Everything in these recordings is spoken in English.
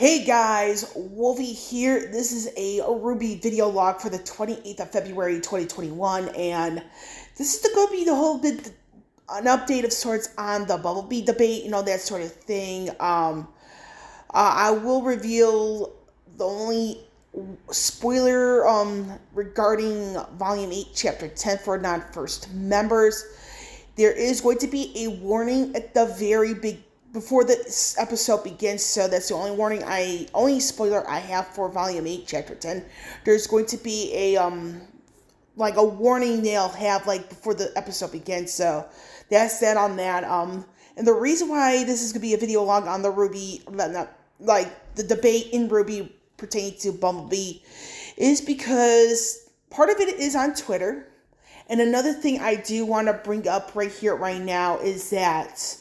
Hey guys, Wolvie here. This is a RWBY video log for the 28th of February 2021, and this is going to be the whole bit an update of sorts on the Bumblebee debate, that sort of thing. I will reveal the only spoiler regarding Volume 8, Chapter 10 for non-first members. There is going to be a warning at the very before the episode begins, so that's the only spoiler I have for Volume 8, Chapter 10. There's going to be a warning they'll have before the episode begins, so that's that on that. And the reason why this is going to be a video log on the RWBY, the debate in RWBY pertaining to Bumblebee, is because part of it is on Twitter, and another thing I do want to bring up right here, right now, is that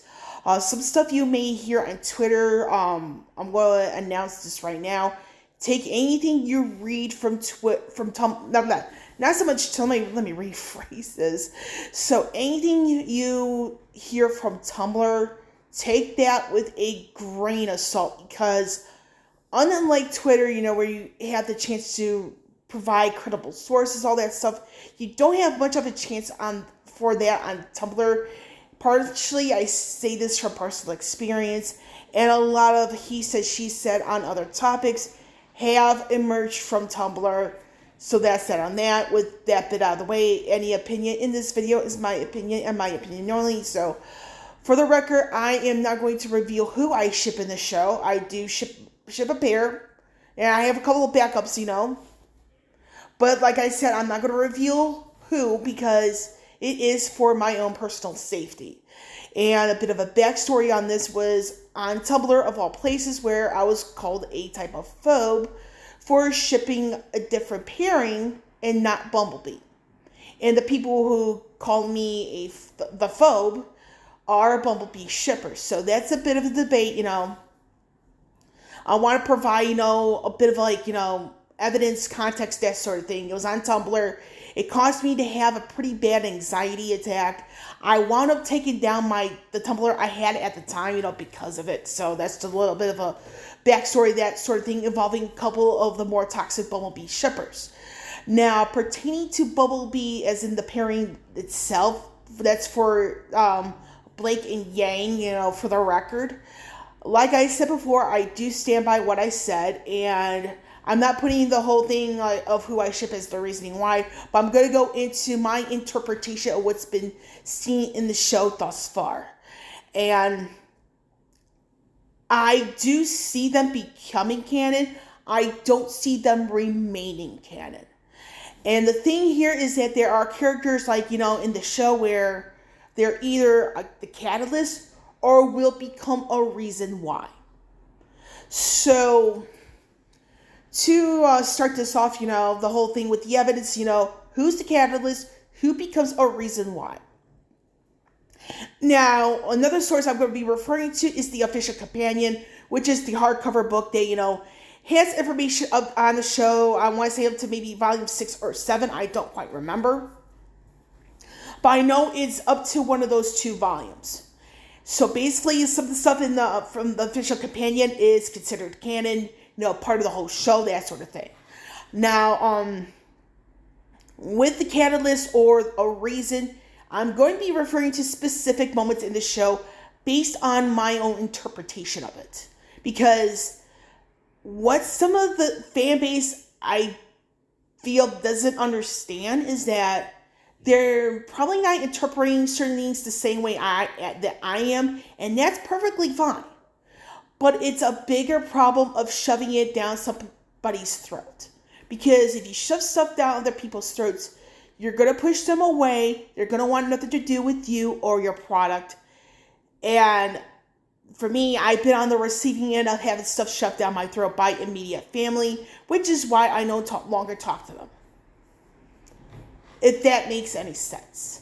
some stuff you may hear on Twitter, I'm going to announce this right now. Take anything you read from Tumblr, not so much, let me rephrase this. So anything you hear from Tumblr, take that with a grain of salt, because unlike Twitter, where you have the chance to provide credible sources, all that stuff, you don't have much of a chance for that on Tumblr. Partially, I say this from personal experience, and a lot of he said, she said on other topics have emerged from Tumblr. So that's that on that. With that bit out of the way, any opinion in this video is my opinion and my opinion only. So for the record, I am not going to reveal who I ship in the show. I do ship a pair, and I have a couple of backups, But like I said, I'm not going to reveal who, because it is for my own personal safety. And a bit of a backstory on this was on Tumblr, of all places, where I was called a type of phobe for shipping a different pairing and not Bumblebee. And the people who call me the phobe are Bumblebee shippers. So that's a bit of a debate, I want to provide, a bit of evidence, context, that sort of thing. It was on Tumblr. It caused me to have a pretty bad anxiety attack. I wound up taking down the Tumblr I had at the time, because of it. So that's just a little bit of a backstory, that sort of thing, involving a couple of the more toxic Bumblebee shippers. Now, pertaining to Bumblebee, as in the pairing itself, that's for Blake and Yang, for the record. Like I said before, I do stand by what I said, and I'm not putting the whole thing of who I ship as the reasoning why, but I'm going to go into my interpretation of what's been seen in the show thus far. And I do see them becoming canon. I don't see them remaining canon. And the thing here is that there are characters in the show where they're either the catalyst or will become a reason why. So to start this off, the whole thing with the evidence, who's the catalyst, who becomes a reason why. Now, another source I'm going to be referring to is the Official Companion, which is the hardcover book that, has information up on the show. I want to say up to maybe volume 6 or 7. I don't quite remember. But I know it's up to one of those 2 volumes. So basically, some of the stuff from the Official Companion is considered canon, part of the whole show, that sort of thing. Now, with the catalyst or a reason, I'm going to be referring to specific moments in the show based on my own interpretation of it. Because what some of the fan base, I feel, doesn't understand is that they're probably not interpreting certain things the same way that I am, and that's perfectly fine. But it's a bigger problem of shoving it down somebody's throat. Because if you shove stuff down other people's throats, you're going to push them away. They're going to want nothing to do with you or your product. And for me, I've been on the receiving end of having stuff shoved down my throat by immediate family, which is why I no longer talk to them. If that makes any sense.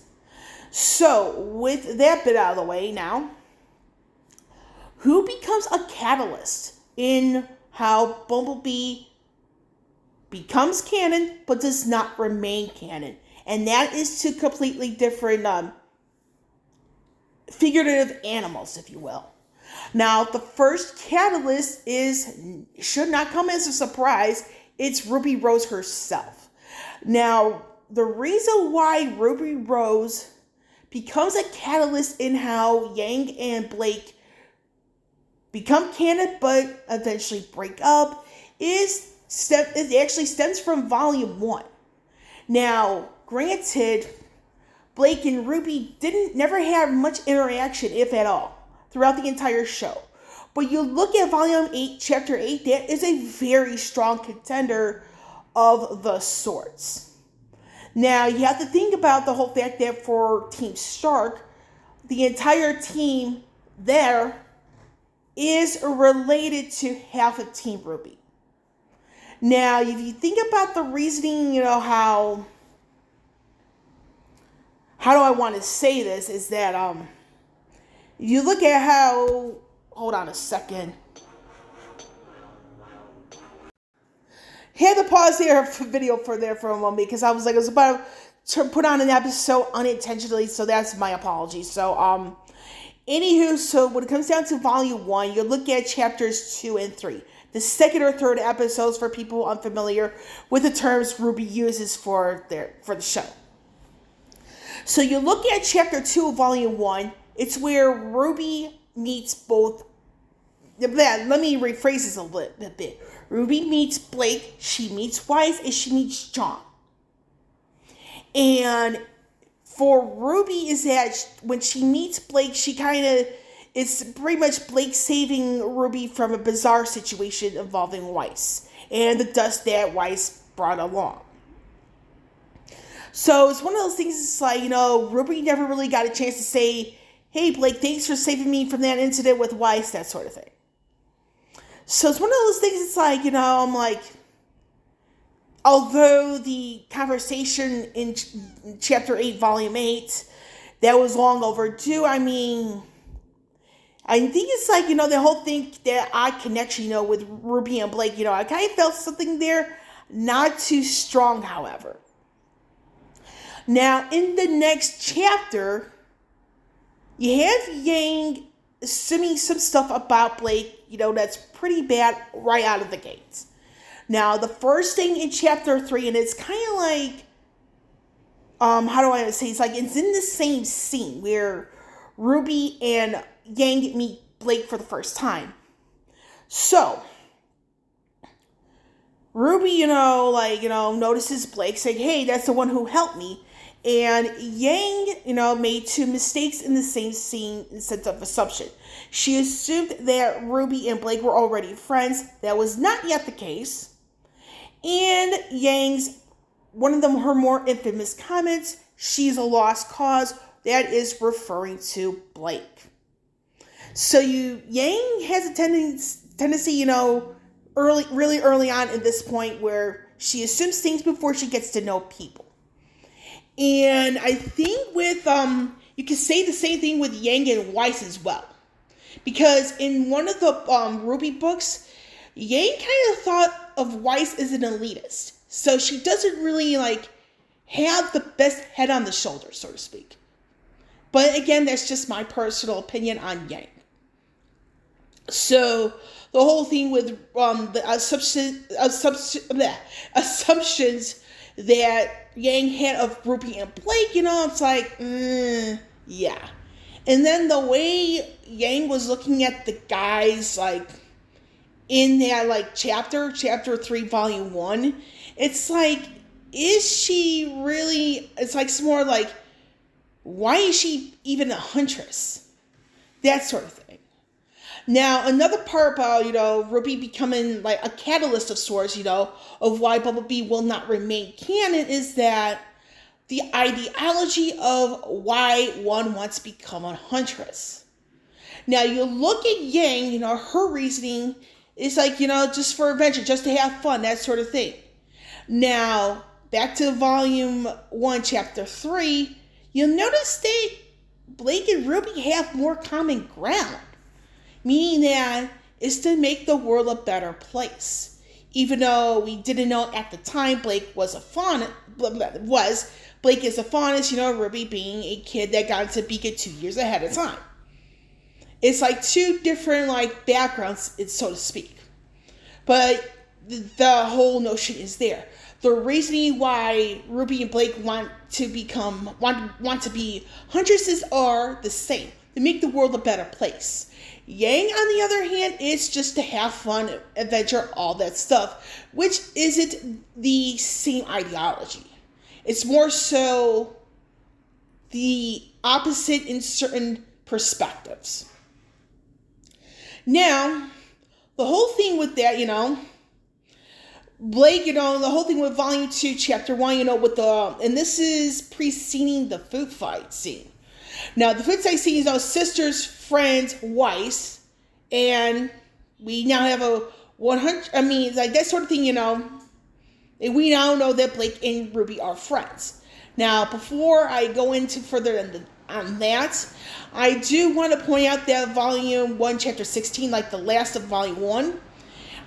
So, with that bit out of the way now, who becomes a catalyst in how Bumblebee becomes canon but does not remain canon? And that is 2 completely different figurative animals, if you will. Now, the first catalyst should not come as a surprise. It's Ruby Rose herself. Now, the reason why Ruby Rose becomes a catalyst in how Yang and Blake become canon but eventually break up it actually stems from Volume 1. Now, granted, Blake and Ruby never had much interaction, if at all, throughout the entire show. But you look at Volume 8, Chapter 8, that is a very strong contender of the sorts. Now, you have to think about the whole fact that for Team Stark, the entire team there is related to half of Team Ruby. Now, if you think about the reasoning, how do I want to say this, is that, you look at how, hold on a second. Had to pause there for video for a moment because I was about to put on an episode unintentionally, so that's my apology. So, anywho, so when it comes down to Volume 1, you look at Chapters 2 and 3. The second or third episodes for people unfamiliar with the terms RWBY uses for the show. So you look at Chapter 2 of Volume 1, it's where RWBY meets both. Let me rephrase this a little bit. RWBY meets Blake, she meets Weiss, and she meets John. And for RWBY is that when she meets Blake, it's pretty much Blake saving RWBY from a bizarre situation involving Weiss and the dust that Weiss brought along. So it's one of those things, it's like, RWBY never really got a chance to say, hey, Blake, thanks for saving me from that incident with Weiss, that sort of thing. So it's one of those things, it's like, I'm like, although the conversation in Chapter 8, Volume 8, that was long overdue, I think it's like, the whole thing, that odd connection, with RWBY and Blake, I kind of felt something there, not too strong, however. Now, in the next chapter, you have Yang assuming some stuff about Blake, that's pretty bad right out of the gates. Now, the first thing in Chapter 3, and it's kind of like, how do I say, it's like, it's in the same scene where RWBY and Yang meet Blake for the first time. So, RWBY, notices Blake saying, hey, that's the one who helped me. And Yang, made two mistakes in the same scene in sense of assumption. She assumed that RWBY and Blake were already friends. That was not yet the case. And one of her more infamous comments, she's a lost cause, that is referring to Blake. So Yang has a tendency, really early on in this point where she assumes things before she gets to know people. And I think with, you can say the same thing with Yang and Weiss as well. Because in one of the RWBY books, Yang kind of thought of Weiss as an elitist. So she doesn't really, have the best head on the shoulders, so to speak. But again, that's just my personal opinion on Yang. So the whole thing with the assumptions that Yang had of RWBY and Blake, it's like, yeah. And then the way Yang was looking at the guys, in that, chapter 3, Volume 1, it's like, is she really, it's like, some more like, why is she even a huntress? That sort of thing. Now, another part about, RWBY becoming a catalyst of sorts, of why Bumblebee will not remain canon is that the ideology of why one wants to become a huntress. Now, you look at Yang, her reasoning is just for adventure, just to have fun, that sort of thing. Now, back to Volume 1, Chapter 3, you'll notice that Blake and RWBY have more common ground. Meaning that it's to make the world a better place. Even though we didn't know at the time Blake was a faunus, RWBY being a kid that got into Beacon 2 years ahead of time. It's like two different like backgrounds, so to speak. But the whole notion is there. The reasoning why Ruby and Blake want to be huntresses are the same. They make the world a better place. Yang, on the other hand, is just to have fun, adventure, all that stuff, which isn't the same ideology. It's more so the opposite in certain perspectives. Now, the whole thing with that, Blake, the whole thing with Volume 2, Chapter 1, with and this is preceding the food fight scene. Now, the food fight scene is sisters, friends, Weiss, and we now have a 100, like that sort of thing, and we now know that Blake and Ruby are friends. Now, before I go into further on that, I do want to point out that Volume 1, Chapter 16, like the last of Volume 1,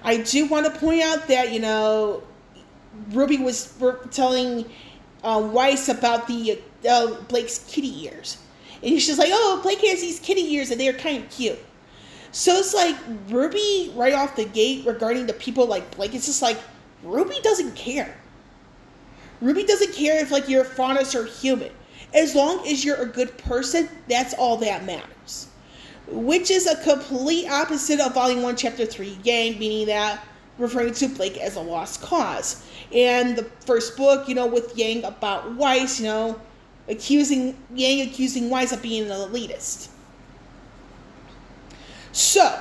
I do want to point out that, Ruby was telling Weiss about the Blake's kitty ears. And she's like, oh, Blake has these kitty ears and they're kind of cute. So it's like Ruby, right off the gate, regarding the people like Blake, it's just like, Ruby doesn't care. Ruby doesn't care if like you're faunus or human. As long as you're a good person, that's all that matters. Which is a complete opposite of Volume 1, Chapter 3, Yang, meaning that referring to Blake as a lost cause. And the first book, with Yang about Weiss, accusing Weiss of being an elitist. So,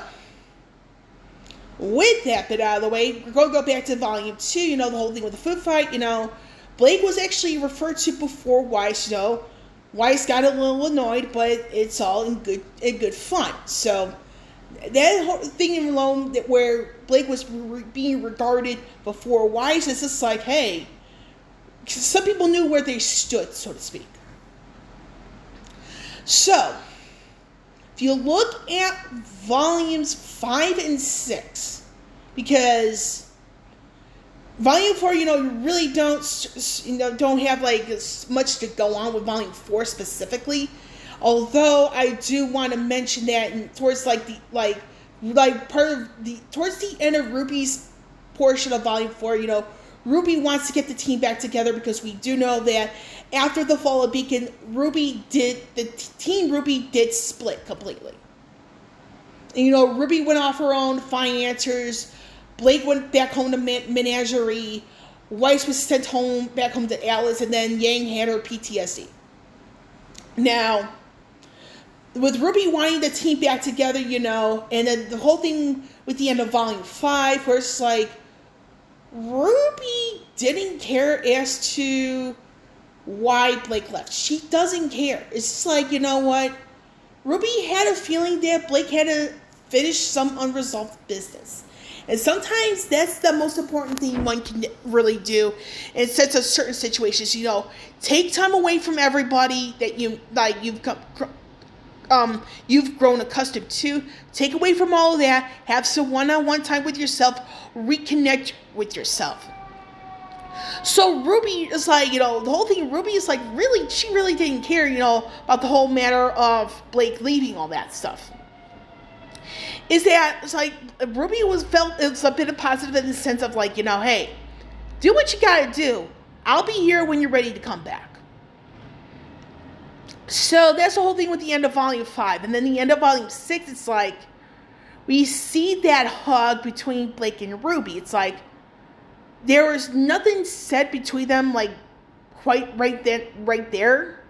with that bit out of the way, we're going to go back to Volume 2, the whole thing with the food fight, Blake was actually referred to before Weiss, Weiss got a little annoyed, but it's all in good fun. So that whole thing alone, where Blake was being regarded before Weiss, is just like, hey, some people knew where they stood, so to speak. So, if you look at Volumes 5 and 6, because Volume 4, you really don't have like much to go on with Volume 4 specifically. Although I do want to mention that towards towards the end of Ruby's portion of Volume 4, Ruby wants to get the team back together, because we do know that after the fall of Beacon, Team Ruby did split completely. And, Ruby went off her own, find answers. Blake went back home to Menagerie. Weiss was sent back home to Alice, and then Yang had her PTSD. Now, with Ruby wanting the team back together, and then the whole thing with the end of Volume 5, where it's like, Ruby didn't care as to why Blake left. She doesn't care. It's just like, what? Ruby had a feeling that Blake had to finish some unresolved business. And sometimes that's the most important thing one can really do in such a certain situations. Take time away from everybody that you've grown accustomed to. Take away from all of that. Have some one-on-one time with yourself. Reconnect with yourself. So Ruby is like, the whole thing. Ruby is like, really, she really didn't care, about the whole matter of Blake leaving, all that stuff. Is that it's like Ruby felt it's a bit of positive in the sense of like, hey, do what you gotta do. I'll be here when you're ready to come back. So that's the whole thing with the end of Volume 5. And then the end of Volume 6, it's like we see that hug between Blake and Ruby. It's like there was nothing said between them, like quite right there,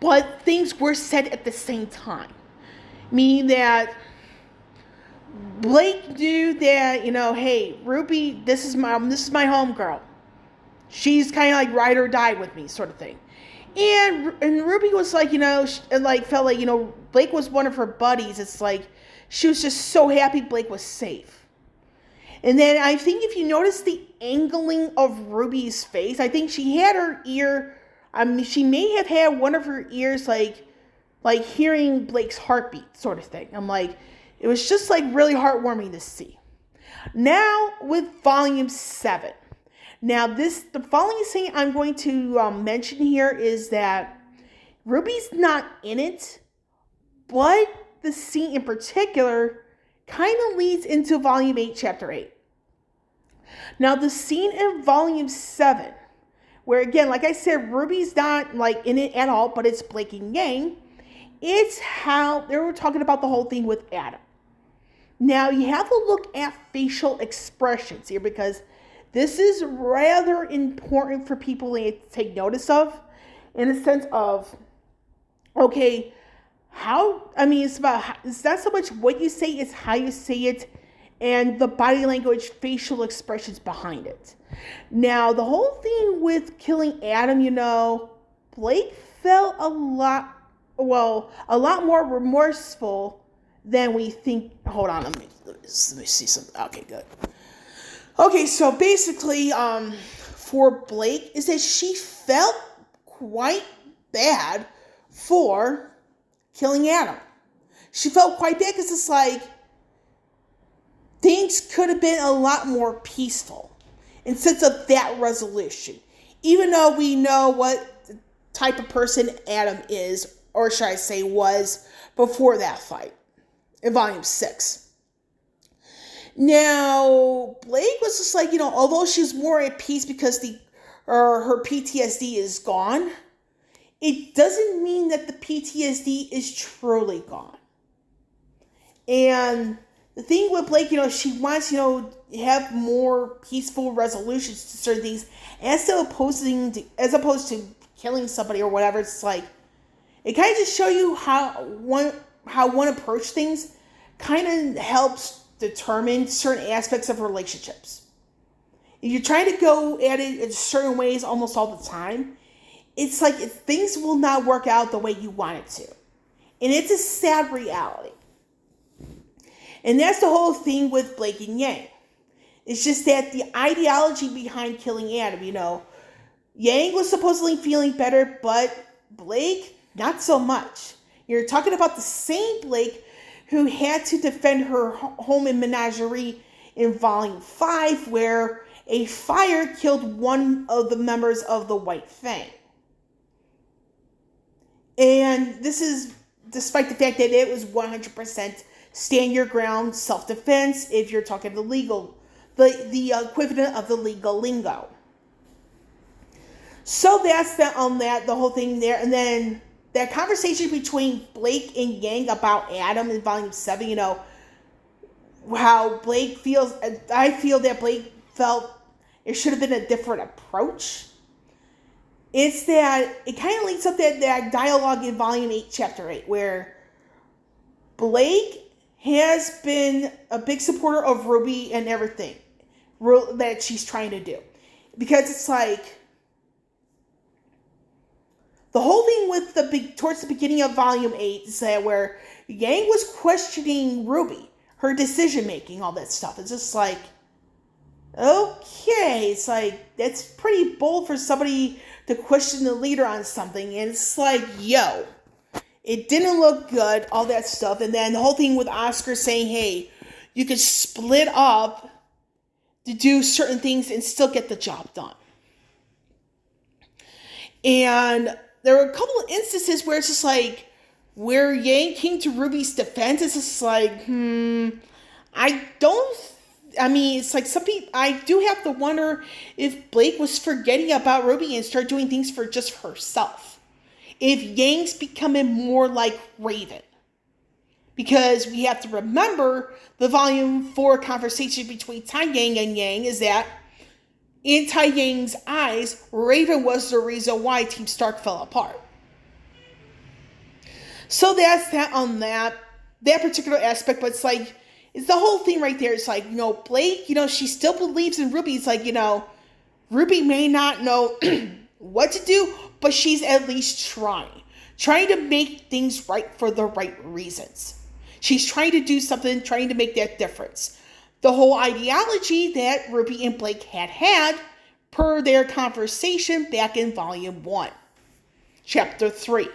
but things were said at the same time. Meaning that Blake knew that, hey, Ruby, this is my homegirl. She's kind of like ride or die with me, sort of thing. And Ruby was like, felt like, Blake was one of her buddies. It's like she was just so happy Blake was safe. And then I think if you notice the angling of Ruby's face, I think she had her ear, she may have had one of her ears like hearing Blake's heartbeat, sort of thing. I'm like, it was just like really heartwarming to see. Now with Volume 7. Now the following thing I'm going to mention here is that Ruby's not in it, but the scene in particular kind of leads into Volume 8, Chapter 8. Now, the scene in Volume 7, where again, like I said, Ruby's not like in it at all, but it's Blake and Yang. It's how they were talking about the whole thing with Adam. Now, you have to look at facial expressions here because this is rather important for people to take notice of, in the sense of, okay, it's not so much what you say, it's how you say it and the body language, facial expressions behind it. Now, the whole thing with killing Adam, Blake felt a lot more remorseful than we think. Hold on, let me see something. Okay, good. Okay, so basically, for Blake, is that she felt quite bad for killing Adam. She felt quite bad because it's like things could have been a lot more peaceful in sense of that resolution. Even though we know what type of person Adam is, or should I say was, before that fight in Volume 6. Now, Blake was just like, although she's more at peace because her PTSD is gone, it doesn't mean that the PTSD is truly gone. And the thing with Blake, she wants, have more peaceful resolutions to certain things, as opposed to killing somebody or whatever. It's like, it kind of just show you how one approach things kind of helps determine certain aspects of relationships. If you're trying to go at it in certain ways almost all the time, it's like things will not work out the way you want it to. And it's a sad reality. And that's the whole thing with Blake and Yang. It's just that the ideology behind killing Adam, Yang was supposedly feeling better, but Blake, not so much. You're talking about the same Blake who had to defend her home in Menagerie in Volume 5, where a fire killed one of the members of the White Fang. And this is despite the fact that it was 100% stand your ground, self-defense, if you're talking the equivalent of the legal lingo. So that's the whole thing there. And then that conversation between Blake and Yang about Adam in Volume 7, how Blake feels, I feel that Blake felt it should have been a different approach. It's that it kind of links up that dialogue in Volume 8, Chapter 8, where Blake has been a big supporter of RWBY and everything that she's trying to do. Because it's like, the whole thing with towards the beginning of Volume 8 is that where Yang was questioning RWBY, her decision making, all that stuff. It's just like, okay, it's like, that's pretty bold for somebody to question the leader on something. And it's like, yo, it didn't look good, all that stuff. And then the whole thing with Oscar saying, hey, you could split up to do certain things and still get the job done. And there were a couple of instances where it's just like, where Yang came to RWBY's defense, it's just like, it's like some people, I do have to wonder if Blake was forgetting about RWBY and started doing things for just herself. If Yang's becoming more like Raven. Because we have to remember the Volume 4 conversation between Tai Yang and Yang is that in Tai Yang's eyes, Raven was the reason why Team Stark fell apart. So that's that on that particular aspect, but it's like, it's the whole thing right there. It's like, Blake, she still believes in RWBY. It's like, RWBY may not know what to do, but she's at least trying to make things right for the right reasons. She's trying to do something, trying to make that difference. The whole ideology that RWBY and Blake had per their conversation back in Volume 1, Chapter 3.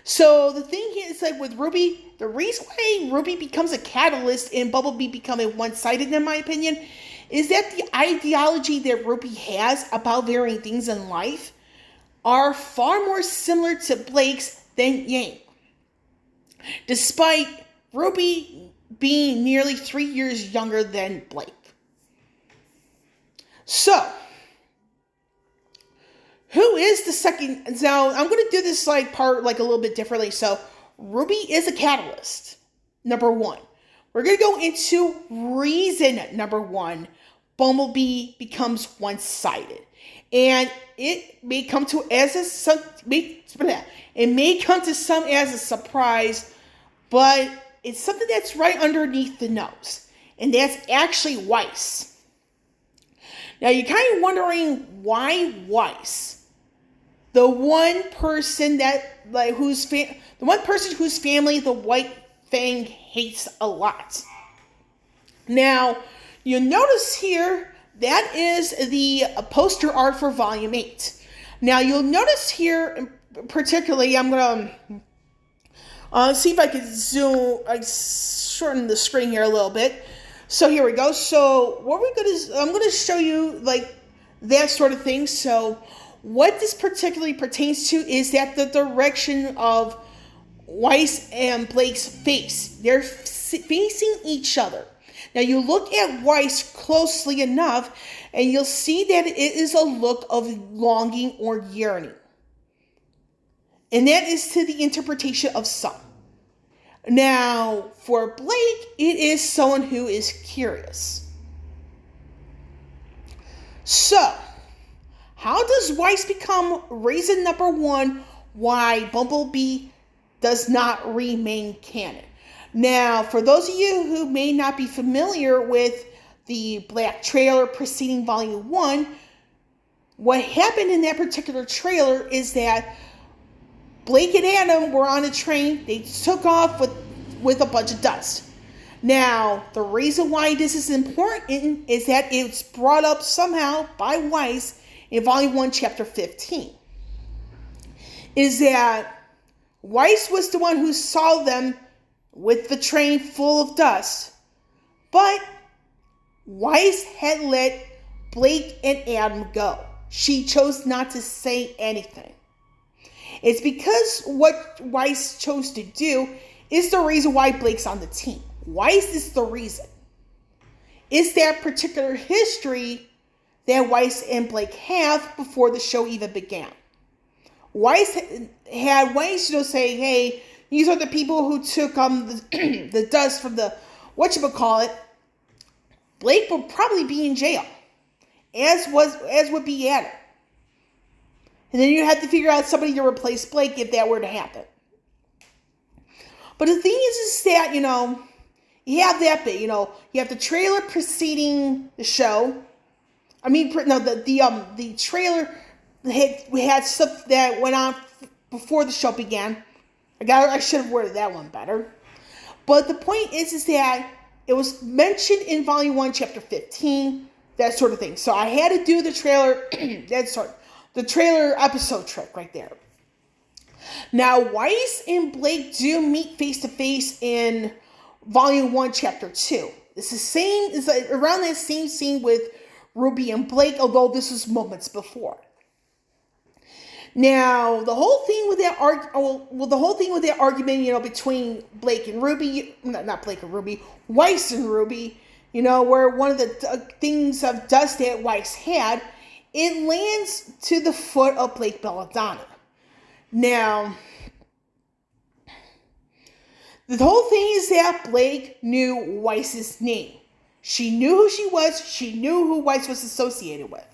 So the thing here is like with RWBY, the reason why RWBY becomes a catalyst and Bumblebee becoming one-sided, in my opinion, is that the ideology that RWBY has about varying things in life are far more similar to Blake's than Yang. despite RWBY being nearly 3 years younger than Blake. So, who is the second? Now, I'm going to do this part a little bit differently. So, RWBY is a catalyst, number one. We're going to go into reason number one. Bumblebee becomes one-sided. And it may come to some as a surprise, but it's something that's right underneath the nose. And that's actually Weiss. Now you're kind of wondering why Weiss, the one person whose family the White Fang hates a lot. Now you'll notice here that is the poster art for Volume 8. Now you'll notice here, particularly, I'm gonna see if I can shorten the screen here a little bit. So here we go. So I'm gonna show you that sort of thing. So what this particularly pertains to is that the direction of Weiss and Blake's face. They're facing each other. Now you look at Weiss closely enough and you'll see that it is a look of longing or yearning. And that is to the interpretation of some. Now, for Blake, it is someone who is curious. So, how does Weiss become reason number one why Bumblebee does not remain canon? Now, for those of you who may not be familiar with the Black trailer preceding Volume 1, what happened in that particular trailer is that Blake and Adam were on a train. They took off with a bunch of dust. Now, the reason why this is important is that it's brought up somehow by Weiss in Volume 1, Chapter 15. Is that Weiss was the one who saw them with the train full of dust, but Weiss had let Blake and Adam go. She chose not to say anything. It's because what Weiss chose to do is the reason why Blake's on the team. Weiss is the reason. It's that particular history that Weiss and Blake have before the show even began. Weiss had Weiss say, hey, these are the people who took the dust from the whatchamacallit. Blake will probably be in jail, as would be Adam. And then you have to figure out somebody to replace Blake if that were to happen. But the thing is that, you have that bit, you have the trailer preceding the show. The trailer had stuff that went on before the show began. I should have worded that one better. But the point is that it was mentioned in Volume 1, Chapter 15, that sort of thing. So I had to do the trailer, the trailer episode trick right there. Now, Weiss and Blake do meet face-to-face in Volume 1, Chapter 2. It's around that same scene with RWBY and Blake, although this was moments before. Now, the whole thing with that argument, between Blake and RWBY, not Blake and RWBY, Weiss and RWBY, where one of the things of dust that Weiss had, it lands to the foot of Blake Belladonna. Now, the whole thing is that Blake knew Weiss's name. She knew who she was. She knew who Weiss was associated with.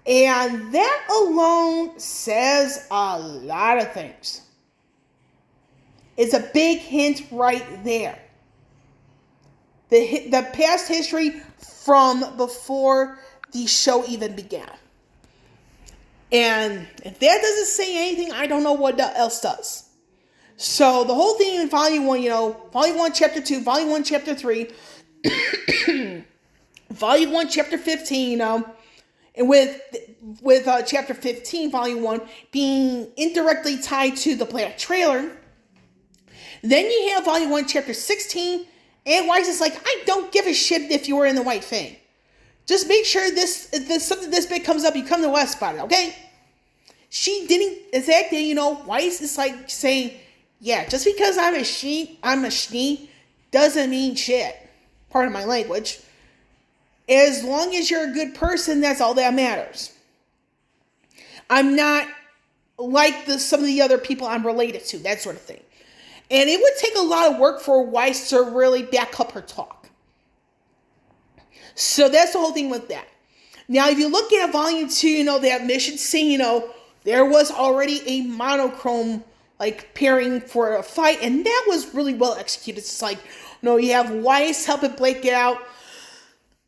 And that alone says a lot of things. It's a big hint right there. The past history from before the show even began. And if that doesn't say anything, I don't know what else does. So the whole thing in Volume 1, Volume 1, Chapter 2, Volume 1, Chapter 3, Volume 1, Chapter 15, and with Chapter 15, Volume 1, being indirectly tied to the Black trailer. Then you have Volume 1, Chapter 16, and Weiss is like, I don't give a shit if you were in the White Fang. Just make sure this bit comes up, you come to us about it, okay? She didn't, exactly, Weiss is like saying, Yeah, just because I'm a she doesn't mean shit. Pardon my language. As long as you're a good person, that's all that matters. I'm not like some of the other people I'm related to, that sort of thing. And it would take a lot of work for Weiss to really back up her talk. So that's the whole thing with that. Now, if you look at Volume 2, that mission scene, there was already a monochrome, pairing for a fight, and that was really well executed. It's like, you have Weiss helping Blake get out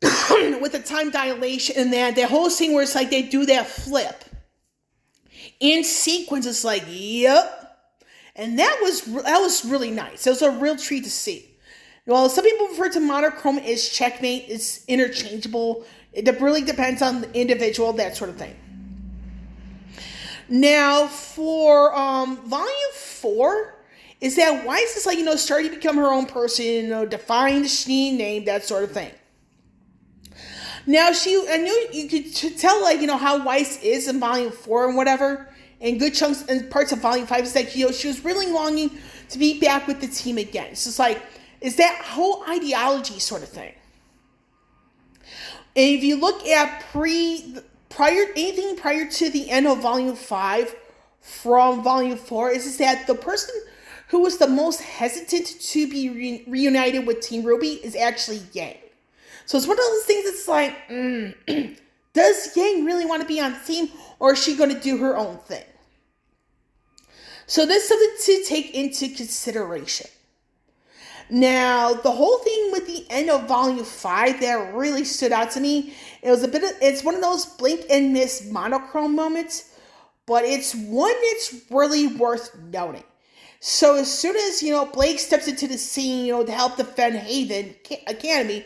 with the time dilation, and then the whole scene where it's like they do that flip. In sequence, it's like, yep. And that was really nice. It was a real treat to see. Well, some people refer to monochrome as checkmate. It's interchangeable. It really depends on the individual, that sort of thing. Now, for Volume 4, is that Weiss is starting to become her own person, defying the Schnee name, that sort of thing. Now, I knew you could tell, how Weiss is in Volume 4 and whatever, and good chunks and parts of Volume 5 is that, she was really longing to be back with the team again. It's just is that whole ideology sort of thing. And if you look at anything prior to the end of Volume 5 from Volume 4, is that the person who was the most hesitant to be reunited with Team RWBY is actually Yang. So it's one of those things that's does Yang really want to be on the team, or is she going to do her own thing? So that's something to take into consideration. Now, the whole thing with the end of Volume 5 that really stood out to me, it's one of those blink and miss monochrome moments, but it's one that's really worth noting. So as soon as, Blake steps into the scene, to help defend Haven Academy,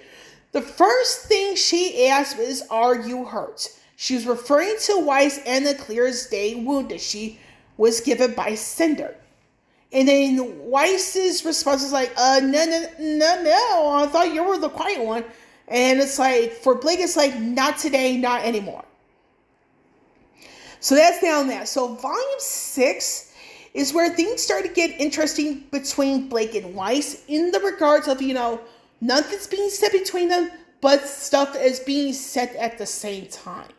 the first thing she asked is, "Are you hurt?" She was referring to Weiss and the clear as day wound that she was given by Cinder. And then Weiss's response is no, I thought you were the quiet one. And it's for Blake, it's not today, not anymore. So that's down there. So Volume 6 is where things start to get interesting between Blake and Weiss in the regards of, nothing's being said between them, but stuff is being said at the same time.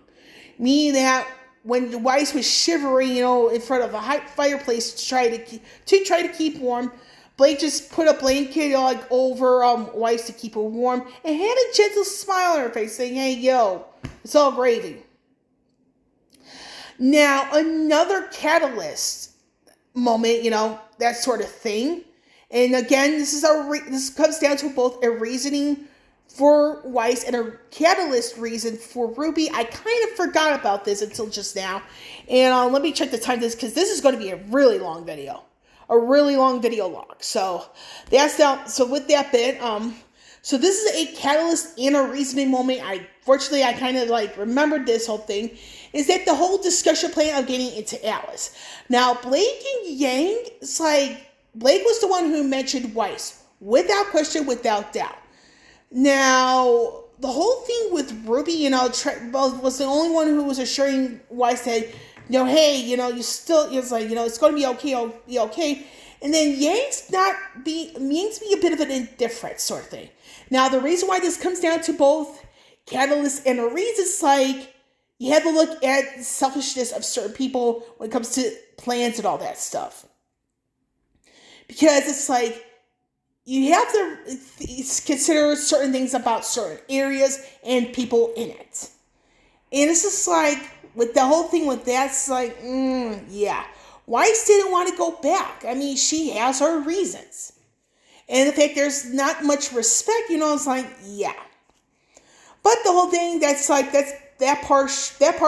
Meaning that when Weiss was shivering, in front of a hot fireplace to try to keep warm, Blake just put a blanket over Weiss to keep her warm and had a gentle smile on her face, saying, "Hey, yo, it's all gravy." Now, another catalyst moment, that sort of thing. And again, this comes down to both a reasoning for Weiss and a catalyst reason for RWBY. I kind of forgot about this until just now. And let me check the time of this, because this is going to be a really long video. A really long video log. So that's down. So with that bit, so this is a catalyst and a reasoning moment. Fortunately, I kind of remembered this whole thing. Is that the whole discussion plan of getting into Alice. Now, Blake and Yang, it's Blake was the one who mentioned Weiss, without question, without doubt. Now, the whole thing with RWBY, was the only one who was assuring Weiss that, hey, you still, it's going to be okay. And then Yang's being a bit of an indifferent sort of thing. Now, the reason why this comes down to both catalyst and a reason, you have to look at the selfishness of certain people when it comes to plans and all that stuff. Because it's you have to consider certain things about certain areas and people in it. And it's just with the whole thing with that, it's yeah. Weiss didn't want to go back. I mean, she has her reasons. And the fact there's not much respect, it's yeah. But the whole thing, that's that part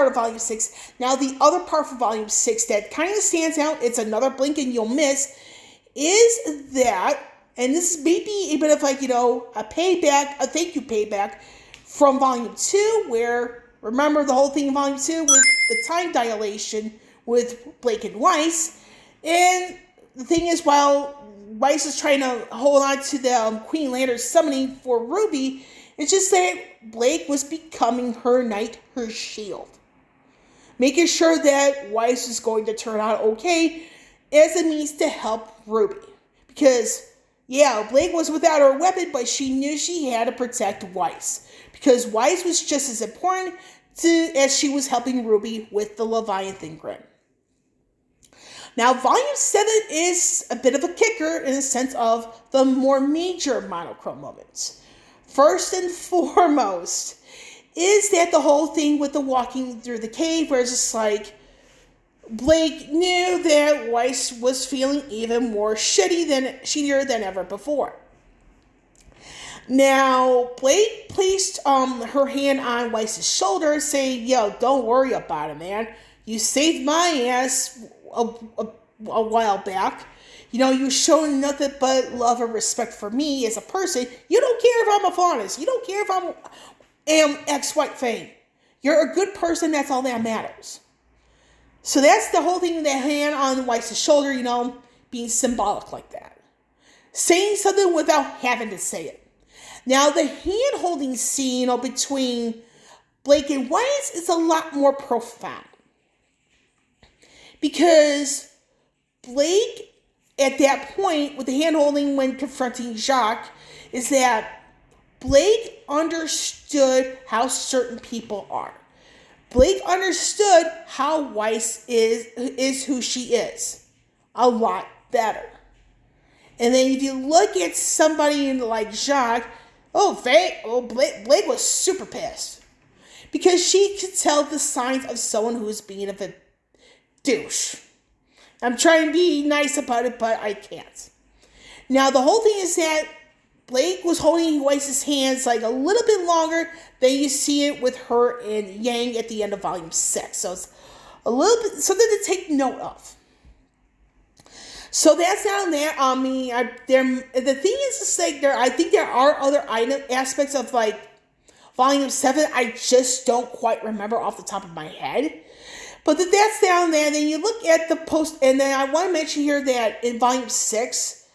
of Volume 6. Now, the other part for Volume 6 that kind of stands out, it's another blink and you'll miss, is that, and this is maybe a bit of a thank you payback from Volume 2, where, remember the whole thing in Volume 2 with the time dilation with Blake and Weiss. And the thing is, while Weiss is trying to hold on to the Queen Lantern summoning for RWBY, it's just that Blake was becoming her knight, her shield. Making sure that Weiss is going to turn out okay. as a means to help Ruby. Because, yeah, Blake was without her weapon, but she knew she had to protect Weiss. Because Weiss was just as important as she was helping Ruby with the Leviathan Grin. Now, Volume 7 is a bit of a kicker in the sense of the more major monochrome moments. First and foremost is that the whole thing with the walking through the cave, where it's just like, Blake knew that Weiss was feeling even more shittier than ever before. Now, Blake placed her hand on Weiss's shoulder, saying, yo, don't worry about it, man. You saved my ass a while back. You know, you're showing nothing but love and respect for me as a person. You don't care if I'm a faunus. You don't care if I'm ex-white fame. You're a good person. That's all that matters. So that's the whole thing with that hand on Weiss's shoulder, you know, being symbolic like that. Saying something without having to say it. Now, the hand-holding scene, you know, between Blake and Weiss is a lot more profound. Because Blake, at that point, with the hand-holding when confronting Jacques, is that Blake understood how certain people are. Blake understood how Weiss is who she is. A lot better. And then if you look at somebody like Jacques, Blake was super pissed. Because she could tell the signs of someone who's being a douche. I'm trying to be nice about it, but I can't. Now, the whole thing is that Blake was holding Weiss's hands like a little bit longer than you see it with her and Yang at the end of Volume 6. So it's a little bit something to take note of. So that's down there. I mean, the thing is, it's like I think there are other aspects of like Volume 7. I just don't quite remember off the top of my head. But that's down there. Then you look at the post, and then I want to mention here that in Volume 6,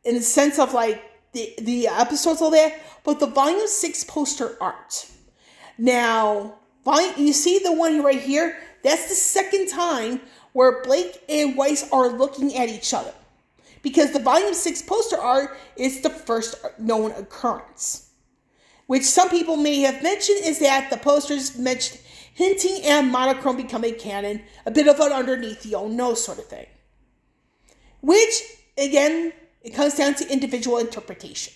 in the sense of like the episodes, all that, but the Volume 6 poster art. Now, you see the one right here? That's the second time where Blake and Weiss are looking at each other. Because the Volume 6 poster art is the first known occurrence. Which some people may have mentioned is that the posters mentioned hinting at monochrome becoming canon, a bit of an underneath the old nose sort of thing. Which, again, it comes down to individual interpretation.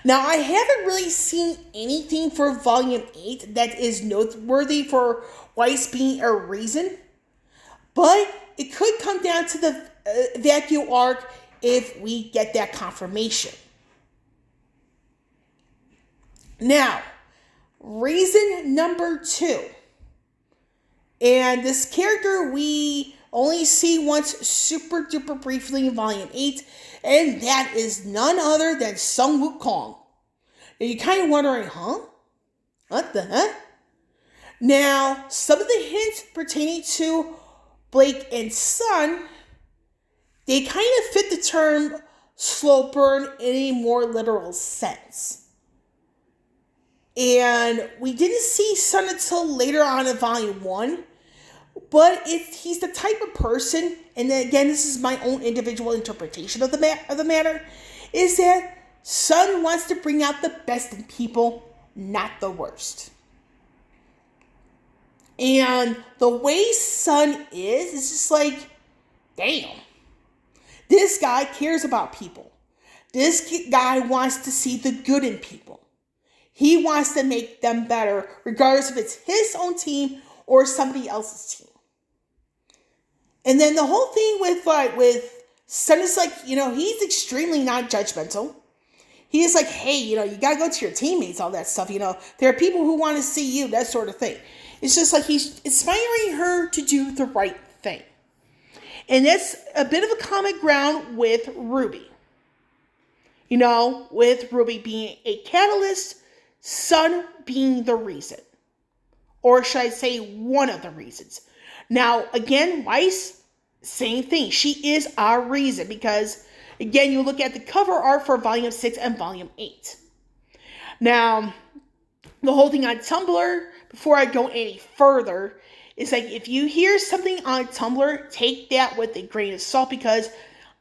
Now, I haven't really seen anything for Volume 8 that is noteworthy for Weiss being a reason, but it could come down to the vacuum arc if we get that confirmation. Now, reason number 2. And this character we only see once super duper briefly in Volume 8, and that is none other than Sun Wukong. Now you're kind of wondering, huh? What the heck? Now, some of the hints pertaining to Blake and Sun, they kind of fit the term slow burn in a more literal sense. And we didn't see Sun until later on in Volume 1. But he's the type of person, and then again, this is my own individual interpretation of the matter, is that Sun wants to bring out the best in people, not the worst. And the way Sun is just like, damn. This guy cares about people. This guy wants to see the good in people. He wants to make them better, regardless if it's his own team or somebody else's team. And then the whole thing with Sun is like, you know, he's extremely non-judgmental. He is like, hey, you know, you got to go to your teammates, all that stuff. You know, there are people who want to see you, that sort of thing. It's just like he's inspiring her to do the right thing. And that's a bit of a common ground with RWBY. You know, with RWBY being a catalyst, Sun being the reason. Or should I say one of the reasons. Now, again, Weiss, same thing. She is our reason because, again, you look at the cover art for Volume 6 and Volume 8. Now, the whole thing on Tumblr, before I go any further, It's like, if you hear something on Tumblr, take that with a grain of salt, because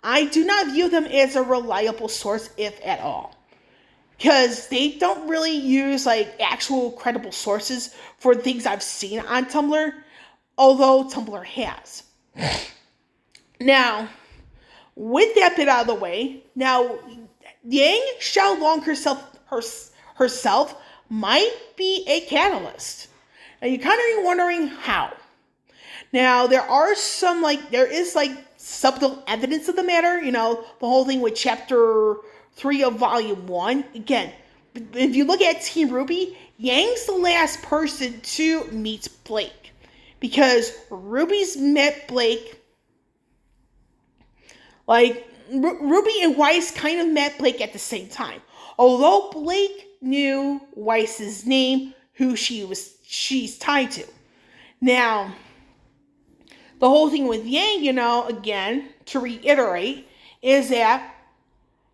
I do not view them as a reliable source, if at all. Because they don't really use like actual credible sources for things I've seen on Tumblr, although Tumblr has. Now, with that bit out of the way, now Yang Xiaolong herself might be a catalyst. Now you're kind of wondering how. Now there is subtle evidence of the matter. The whole thing with chapter 3 of volume 1. Again, if you look at Team RWBY, Yang's the last person to meet Blake, because Ruby's met Blake. Like, RWBY and Weiss kind of met Blake at the same time. Although Blake knew Weiss's name, who she's tied to. Now, the whole thing with Yang, again, to reiterate, is that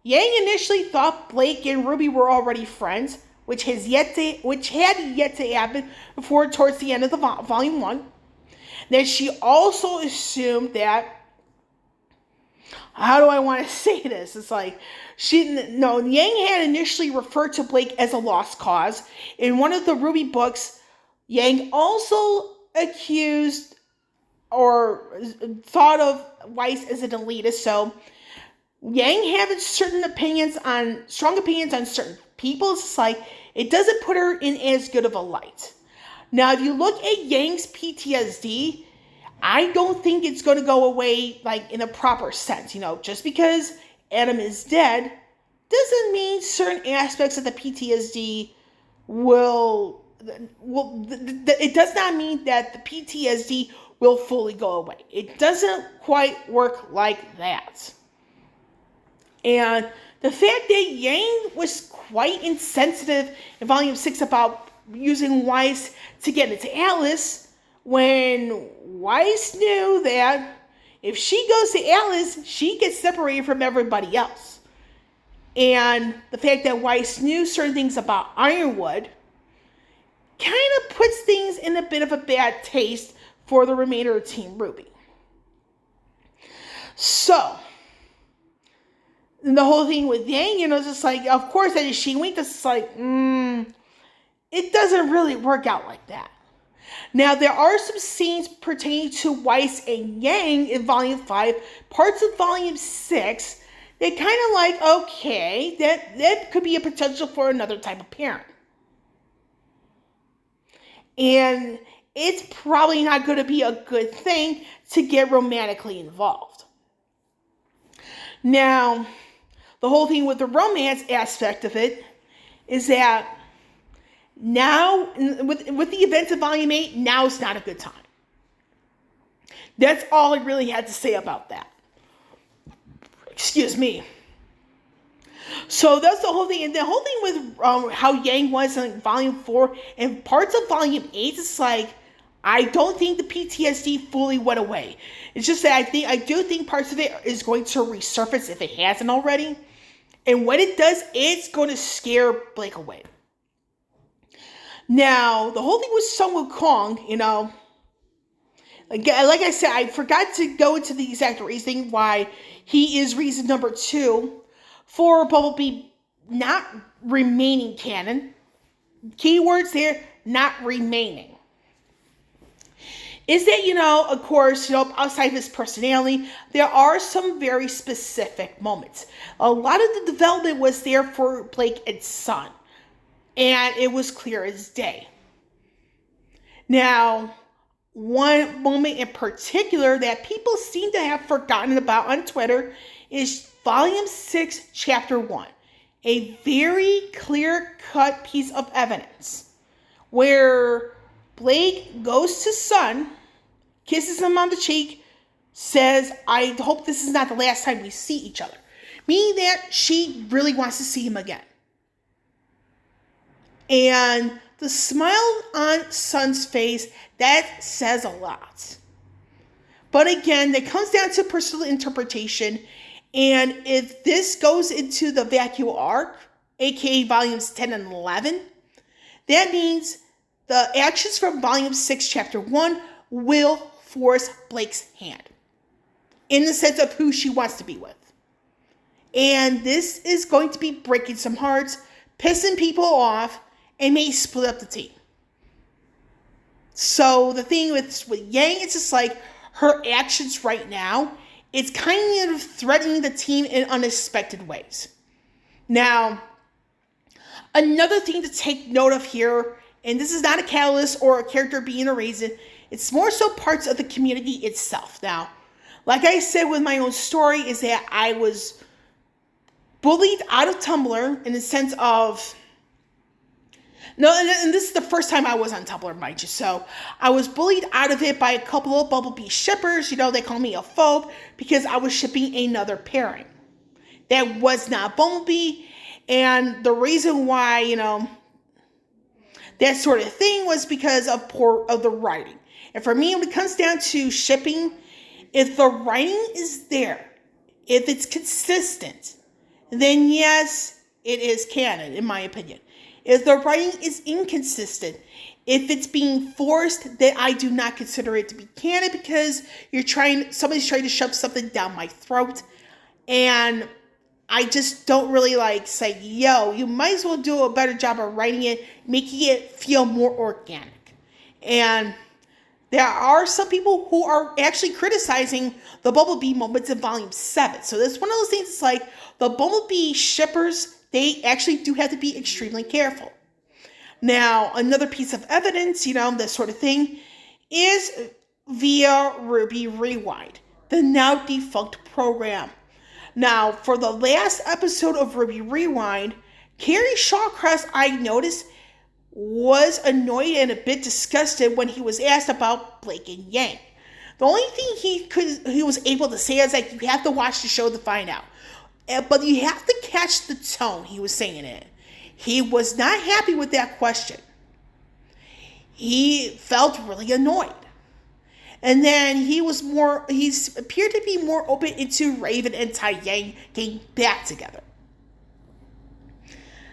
Yang initially thought Blake and RWBY were already friends, which had yet to happen before towards the end of the volume 1. Then she also assumed that, how do I want to say this? It's like, Yang had initially referred to Blake as a lost cause. In one of the RWBY books, Yang also accused or thought of Weiss as an elitist. So Yang having strong opinions on certain people, it's like, it doesn't put her in as good of a light. Now, if you look at Yang's PTSD, I don't think it's going to go away like in a proper sense. Just because Adam is dead doesn't mean certain aspects of the PTSD will it does not mean that the PTSD will fully go away. It doesn't quite work like that. And the fact that Yang was quite insensitive in volume 6 about using Weiss to get into Alice, when Weiss knew that if she goes to Alice, she gets separated from everybody else. And the fact that Weiss knew certain things about Ironwood kind of puts things in a bit of a bad taste for the remainder of Team RWBY. So, the whole thing with Yang, just like, of course, as she winked, it's like, it doesn't really work out like that. Now, there are some scenes pertaining to Weiss and Yang in Volume 5, parts of Volume 6, that kind of like, okay, that could be a potential for another type of parent. And it's probably not going to be a good thing to get romantically involved. Now, the whole thing with the romance aspect of it is that now, with the events of Volume 8, now's not a good time. That's all I really had to say about that. Excuse me. So that's the whole thing. And the whole thing with how Yang was in Volume 4 and parts of Volume 8, it's like, I don't think the PTSD fully went away. It's just that I do think parts of it is going to resurface if it hasn't already. And when it does, it's going to scare Blake away. Now, the whole thing with Sun Wukong, like I said, I forgot to go into the exact reasoning why he is reason number 2 for Bumblebee not remaining canon. Keywords there, not remaining. Is that, of course, outside of his personality, there are some very specific moments. A lot of the development was there for Blake and Sun. And it was clear as day. Now, one moment in particular that people seem to have forgotten about on Twitter is Volume 6, Chapter 1. A very clear-cut piece of evidence where Blake goes to Sun, kisses him on the cheek, says, I hope this is not the last time we see each other. Meaning that she really wants to see him again. And the smile on Sun's face, that says a lot. But again, that comes down to personal interpretation. And if this goes into the vacuum arc, aka volumes 10 and 11, that means the actions from volume 6, chapter 1 will force Blake's hand in the sense of who she wants to be with. And this is going to be breaking some hearts, pissing people off, and may split up the team. So the thing with Yang, it's just like her actions right now, it's kind of threatening the team in unexpected ways. Now, another thing to take note of here, and this is not a catalyst or a character being a reason, it's more so parts of the community itself. Now, like I said with my own story, is that I was bullied out of Tumblr in the sense of, no, and this is the first time I was on Tumblr, mind you. So I was bullied out of it by a couple of Bumblebee shippers. They call me a phobe because I was shipping another pairing that was not Bumblebee. And the reason why, that sort of thing was because of the writing. And for me, when it comes down to shipping, if the writing is there, if it's consistent, then yes, it is canon, in my opinion. If the writing is inconsistent, if it's being forced, then I do not consider it to be canon because somebody's trying to shove something down my throat. And I just don't really say, yo, you might as well do a better job of writing it, making it feel more organic. And there are some people who are actually criticizing the Bumblebee moments in Volume 7. So that's one of those things, it's like the Bumblebee shippers, they actually do have to be extremely careful. Now, another piece of evidence, this sort of thing, is via RWBY Rewind, the now defunct program. Now, for the last episode of RWBY Rewind, Carrie Shawcross, I noticed, was annoyed and a bit disgusted when he was asked about Blake and Yang. The only thing he was able to say is you have to watch the show to find out. But you have to catch the tone he was saying it. He was not happy with that question. He felt really annoyed. And then he appeared to be more open into Raven and Tai Yang getting back together.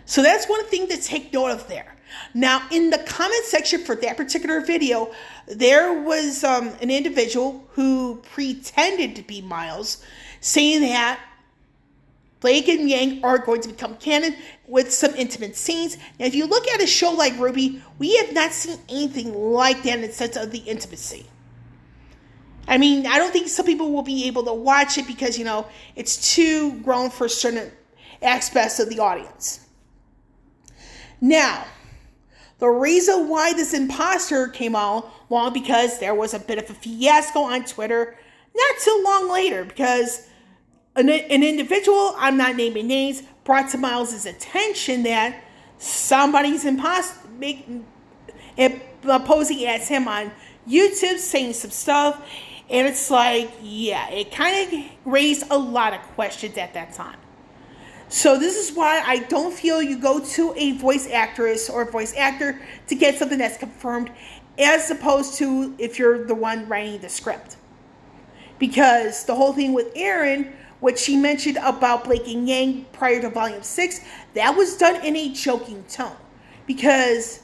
So that's one thing to take note of there. Now, in the comment section for that particular video, there was an individual who pretended to be Miles, saying that Blake and Yang are going to become canon with some intimate scenes. Now, if you look at a show like RWBY, we have not seen anything like that in the sense of the intimacy. I mean, I don't think some people will be able to watch it because, it's too grown for certain aspects of the audience. Now, the reason why this imposter came along because there was a bit of a fiasco on Twitter not too long later because an individual, I'm not naming names, brought to Miles' attention that somebody's posing as him on YouTube saying some stuff. And it's it kind of raised a lot of questions at that time. So this is why I don't feel you go to a voice actress or a voice actor to get something that's confirmed as opposed to if you're the one writing the script. Because the whole thing with Erin, what she mentioned about Blake and Yang prior to Volume 6, that was done in a joking tone. Because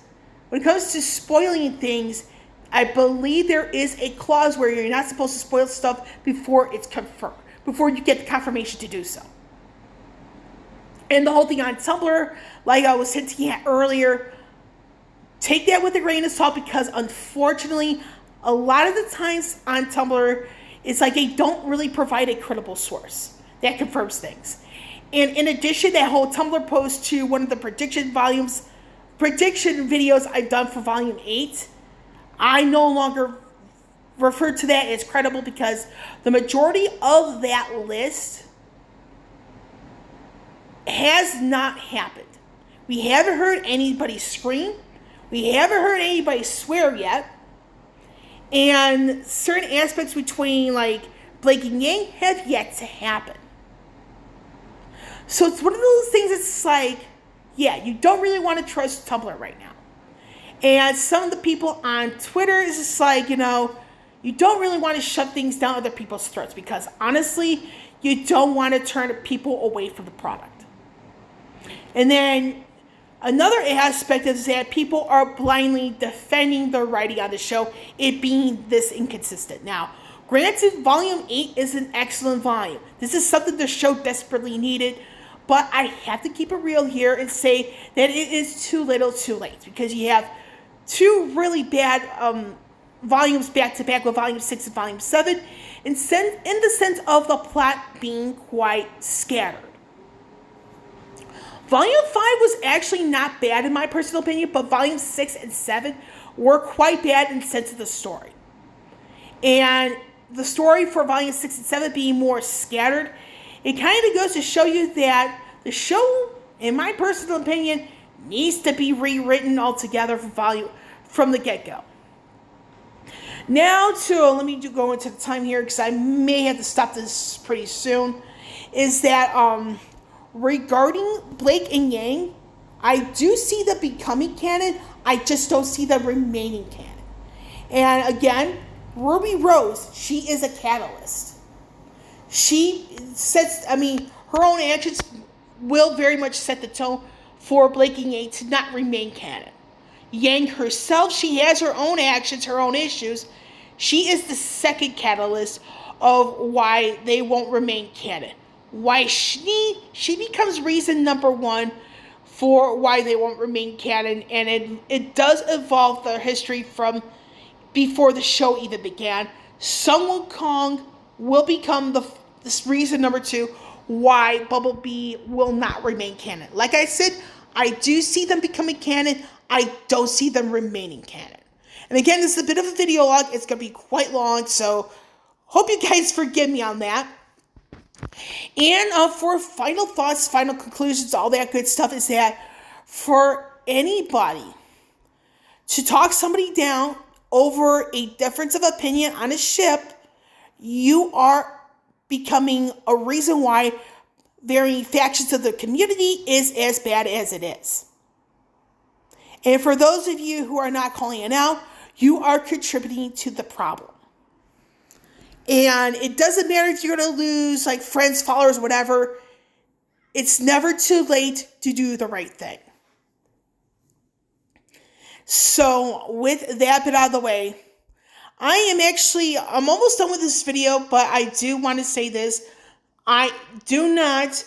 when it comes to spoiling things, I believe there is a clause where you're not supposed to spoil stuff before it's confirmed, before you get the confirmation to do so. And the whole thing on Tumblr, like I was hinting at earlier, take that with a grain of salt because unfortunately, a lot of the times on Tumblr, it's they don't really provide a credible source that confirms things. And in addition, that whole Tumblr post to one of the prediction videos I've done for Volume 8, I no longer refer to that as credible because the majority of that list has not happened. We haven't heard anybody scream. We haven't heard anybody swear yet. And certain aspects between Blake and Yang have yet to happen. So it's one of those things that's you don't really want to trust Tumblr right now. And some of the people on Twitter is just you don't really want to shove things down other people's throats because honestly, you don't want to turn people away from the product. And then Another aspect is that people are blindly defending the writing on the show, it being this inconsistent. Now, granted, Volume 8 is an excellent volume. This is something the show desperately needed, but I have to keep it real here and say that it is too little too late, because you have two really bad volumes back to back with Volume 6 and Volume 7, in the sense of the plot being quite scattered. Volume 5 was actually not bad in my personal opinion, but Volume 6 and 7 were quite bad in the sense of the story. And the story for Volume 6 and 7 being more scattered, it kind of goes to show you that the show, in my personal opinion, needs to be rewritten altogether from the get-go. Now let me go into the time here, because I may have to stop this pretty soon, is that regarding Blake and Yang, I do see them becoming canon. I just don't see them remaining canon. And again, Ruby Rose, she is a catalyst. Her own actions will very much set the tone for Blake and Yang to not remain canon. Yang herself, she has her own actions, her own issues. She is the second catalyst of why they won't remain canon. Why she becomes reason number one for why they won't remain canon, and it does evolve their history from before the show even began. Sun Wukong will become this reason number two why Bumblebee will not remain canon. Like I said, I do see them becoming canon. I don't see them remaining canon. And again, this is a bit of a video log. It's going to be quite long, so hope you guys forgive me on that. And for final thoughts, final conclusions, all that good stuff, is that for anybody to talk somebody down over a difference of opinion on a ship, you are becoming a reason why varying factions of the community is as bad as it is. And for those of you who are not calling it out, you are contributing to the problem. And it doesn't matter if you're going to lose like friends, followers, whatever. It's never too late to do the right thing. So with that bit out of the way, I'm almost done with this video, but I do want to say this. I do not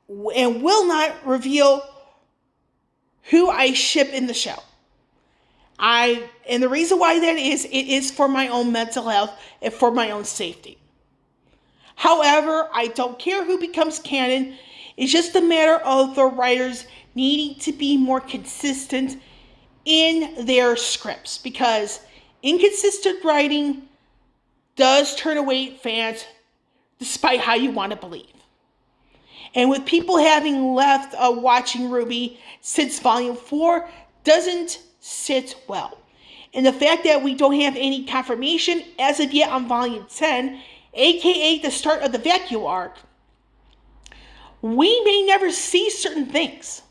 and will not reveal who I ship in the show. And the reason why that is, it is for my own mental health and for my own safety. However, I don't care who becomes canon. It's just a matter of the writers needing to be more consistent in their scripts, because inconsistent writing does turn away fans despite how you want to believe. And with people having left watching RWBY since Volume 4 doesn't sit well. And the fact that we don't have any confirmation as of yet on Volume 10, aka the start of the vacuum arc, we may never see certain things.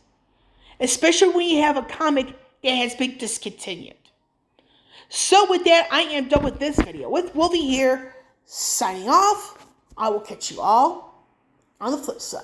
Especially when you have a comic that has been discontinued. So with that, I am done with this video. With Wolvie here, signing off. I will catch you all on the flip side.